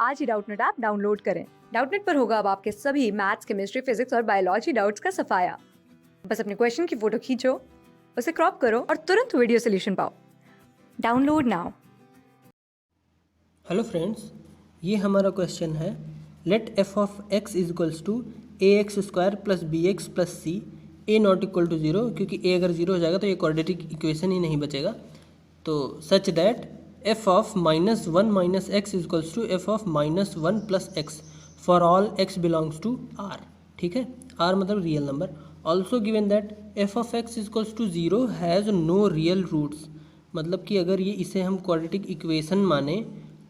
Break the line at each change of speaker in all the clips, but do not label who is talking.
आज ही Doubtnut app download करें। Doubtnut पर होगा अब आपके सभी मैथ्स, केमिस्ट्री, फिजिक्स और बायोलॉजी डाउट्स का सफाया। बस अपने क्वेश्चन की फोटो खींचो, उसे क्रॉप करो और तुरंत वीडियो सोल्यूशन पाओ। Download now.
हेलो फ्रेंड्स, ये हमारा क्वेश्चन है। Let f of x is equals to a x square plus B x plus c a not equal to zero, क्योंकि ए अगर ज़ीरो हो जाएगा तो ये क्वाड्रेटिक इक्वेशन ही नहीं बचेगा। तो such that f of minus one minus x is equals to F of minus one plus x for all x belongs to R. ठीक है, आर मतलब real number. Also given that f of x is equals to zero has no real roots, मतलब कि अगर ये इसे हम quadratic equation माने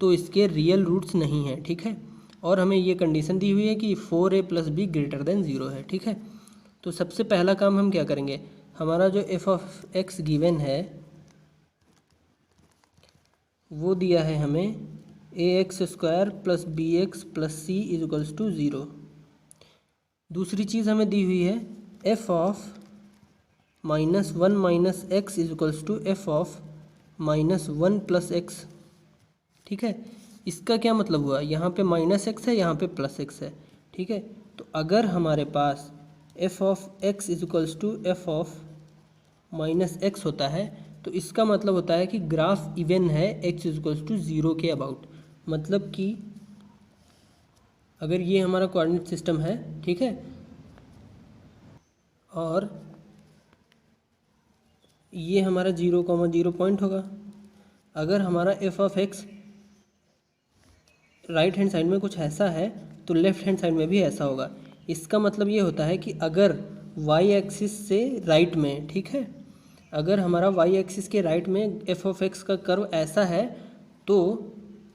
तो इसके रियल रूट्स नहीं हैं। ठीक है, और हमें ये कंडीशन दी हुई है कि 4a plus b greater than zero है। ठीक है, तो सबसे पहला काम हम क्या करेंगे, हमारा जो एफ ऑफ एक्स गिवन है वो दिया है हमें A x square plus B x plus C is equals to zero. दूसरी चीज़ हमें दी हुई है F of minus one minus x is equals to F of minus one plus X. ठीक है, इसका क्या मतलब हुआ, यहाँ पे माइनस एक्स है, यहाँ पे प्लस एक्स है। ठीक है, तो अगर हमारे पास F of x is equals to F of minus X होता है तो इसका मतलब होता है कि ग्राफ इवन है x is equals to zero के अबाउट। मतलब कि अगर ये हमारा कोऑर्डिनेट सिस्टम है, ठीक है, और ये हमारा 0,0 पॉइंट होगा, अगर हमारा F of x right hand side में कुछ ऐसा है तो लेफ्ट हैंड साइड में भी ऐसा होगा। इसका मतलब ये होता है कि अगर वाई एक्सिस से राइट में, ठीक है, अगर हमारा वाई एक्सिस के राइट में एफ ऑफ एक्स का कर्व ऐसा है तो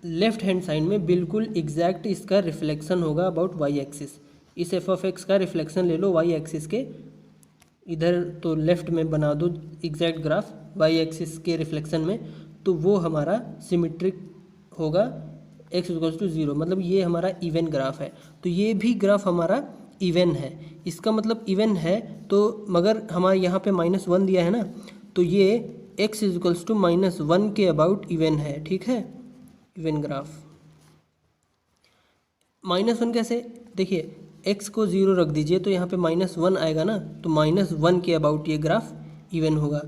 लेफ्ट हैंड साइड में बिल्कुल एग्जैक्ट इसका रिफ्लेक्शन होगा अबाउट वाई एक्सिस। इस एफ ऑफ एक्स का रिफ्लेक्शन ले लो वाई एक्सिस के इधर, तो लेफ्ट में बना दो एग्जैक्ट ग्राफ वाई एक्सिस के रिफ्लेक्शन में, तो वो हमारा सिमेट्रिक होगा एक्स इक्वल्स टू ज़ीरो। मतलब ये हमारा इवन ग्राफ है, तो ये भी ग्राफ हमारा इवन है। इसका मतलब इवन है तो मगर हमारे यहाँ पे माइनस वन दिया है ना, तो ये x is equals to minus one के अबाउट इवन है। ठीक है, इवन ग्राफ। माइनस वन कैसे, देखिए एक्स को ज़ीरो रख दीजिए तो यहाँ पे माइनस वन आएगा ना, तो माइनस वन के अबाउट ये ग्राफ इवन होगा।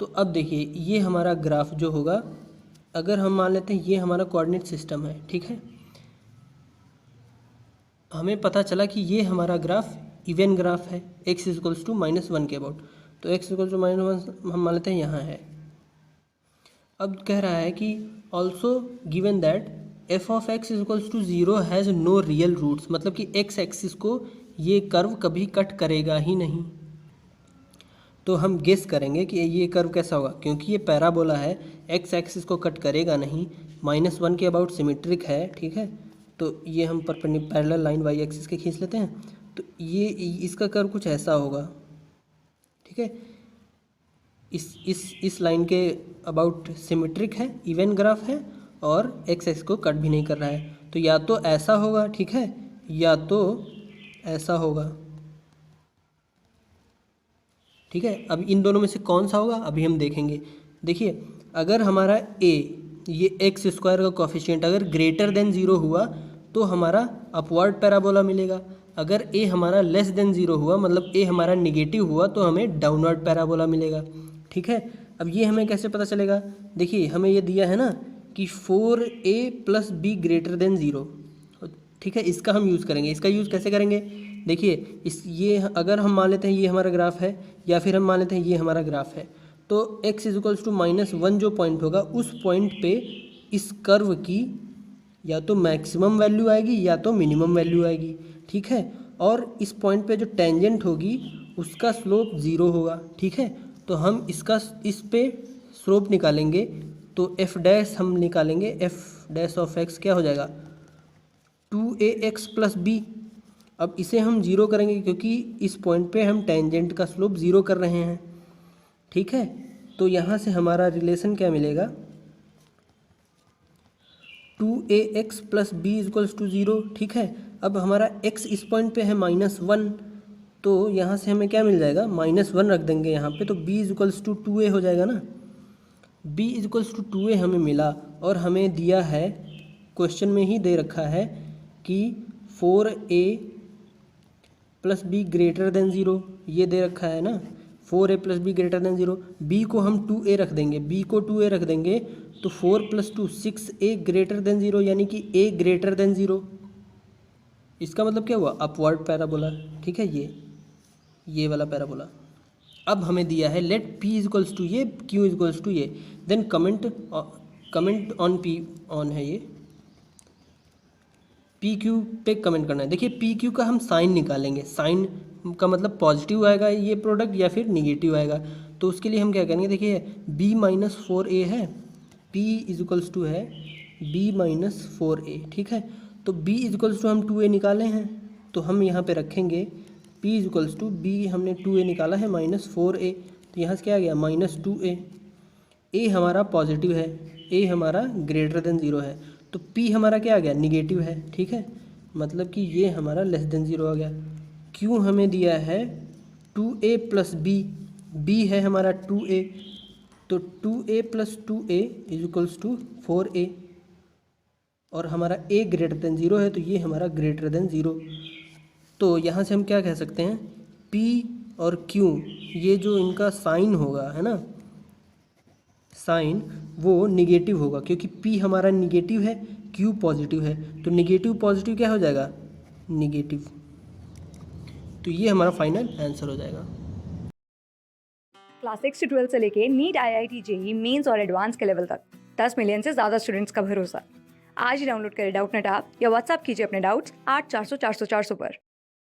तो अब देखिए ये हमारा ग्राफ जो होगा, अगर हम मान लेते हैं ये हमारा कोऑर्डिनेट सिस्टम है, ठीक है, हमें पता चला कि ये हमारा ग्राफ इवन ग्राफ है x is equals to minus one के अबाउट, तो x equals to minus one हम मान लेते हैं यहाँ है। अब कह रहा है कि also given that f of x is equals to zero has no real roots, मतलब कि एक्स एक्सिस को ये कर्व कभी कट करेगा ही नहीं। तो हम गेस करेंगे कि ये कर्व कैसा होगा, क्योंकि ये पैराबोला है, एक्स एक्सिस को कट करेगा नहीं, माइनस वन के अबाउट सिमेट्रिक है। ठीक है, तो ये हम पैरेलल लाइन वाई एक्सिस के खींच लेते हैं, तो ये इसका कर्व कुछ ऐसा होगा। ठीक है, इस लाइन के अबाउट सिमेट्रिक है, इवन ग्राफ है और एक्स एक्सिस को कट भी नहीं कर रहा है, तो या तो ऐसा होगा, ठीक है, या तो ऐसा होगा। ठीक है, अब इन दोनों में से कौन सा होगा अभी हम देखेंगे। देखिए अगर हमारा ए ये एक्स स्क्वायर का कोफिशिएंट अगर ग्रेटर देन ज़ीरो हुआ तो हमारा अपवर्ड पैराबोला मिलेगा, अगर ए हमारा लेस देन ज़ीरो हुआ मतलब ए हमारा निगेटिव हुआ तो हमें डाउनवर्ड पैराबोला मिलेगा। ठीक है, अब ये हमें कैसे पता चलेगा, देखिए हमें ये दिया है ना कि 4a plus b greater than zero. ठीक है, इसका हम यूज़ करेंगे। इसका यूज़ कैसे करेंगे, देखिए ये अगर हम मान लेते हैं ये हमारा ग्राफ है, या फिर हम मान लेते हैं ये हमारा ग्राफ है, तो x is equals to minus one जो पॉइंट होगा उस पॉइंट पे इस कर्व की या तो मैक्सिमम वैल्यू आएगी या तो मिनिमम वैल्यू आएगी। ठीक है, और इस पॉइंट पे जो टेंजेंट होगी उसका स्लोप ज़ीरो होगा। ठीक है, तो हम इसका इस पे स्लोप निकालेंगे तो एफ डैश हम निकालेंगे, एफ डैश ऑफ एक्स क्या हो जाएगा 2ax प्लस बी। अब इसे हम ज़ीरो करेंगे क्योंकि इस पॉइंट पे हम टेंजेंट का स्लोप ज़ीरो कर रहे हैं। ठीक है, तो यहाँ से हमारा रिलेशन क्या मिलेगा 2ax plus b is equals to zero. ठीक है, अब हमारा x इस पॉइंट पे है माइनस वन, तो यहाँ से हमें क्या मिल जाएगा माइनस वन रख देंगे यहाँ पे, तो b is equals to 2a हो जाएगा ना। b is equals to 2a हमें मिला और हमें दिया है क्वेश्चन में ही दे रखा है कि 4a plus b greater than 0, ये दे रखा है ना, 4a plus b greater than 0। B को हम 2a रख देंगे, बी को 2a रख देंगे तो 4 प्लस 2 6a ग्रेटर देन 0, यानी कि a ग्रेटर देन 0। इसका मतलब क्या हुआ, अपवर्ड पैराबोला। ठीक है, ये वाला पैराबोला। अब हमें दिया है लेट p इक्वल्स टू ये, q इक्वल्स टू ये, then comment on p on है ये, पी क्यू पे कमेंट करना है। देखिए पी क्यू का हम साइन निकालेंगे, साइन का मतलब पॉजिटिव आएगा ये प्रोडक्ट या फिर निगेटिव आएगा। तो उसके लिए हम क्या करेंगे, देखिए b माइनस 4a है, p इक्वल्स टू है b माइनस 4a। ठीक है, तो b इक्वल्स टू हम 2a निकाले हैं, तो हम यहाँ पे रखेंगे p इक्वल्स टू b, हमने 2a निकाला है माइनस 4a, तो यहाँ से क्या आ गया माइनस 2a। a हमारा पॉजिटिव है, a हमारा ग्रेटर देन 0 है, तो p हमारा क्या आ गया, निगेटिव है। ठीक है, मतलब कि ये हमारा लेस देन 0 आ गया। q हमें दिया है 2a प्लस b, b है हमारा 2a, तो 2a plus 2a is equals to 4a, और हमारा a ग्रेटर देन 0 है, तो ये हमारा ग्रेटर देन 0। तो यहाँ से हम क्या कह सकते हैं, p और q ये जो इनका साइन होगा है ना, साइन वो निगेटिव होगा, क्योंकि p हमारा निगेटिव है, q पॉजिटिव है, तो निगेटिव पॉजिटिव क्या हो जाएगा, निगेटिव। तो ये हमारा फाइनल आंसर हो जाएगा।
क्लास 6 से 12 से लेके नीट, IIT, जेई मेंस और एडवांस के लेवल तक 10 मिलियन से ज़्यादा स्टूडेंट्स का भरोसा। आज ही डाउनलोड करें डाउटनेट ऐप या व्हाट्सएप कीजिए अपने डाउट्स 8400 400 400 पर।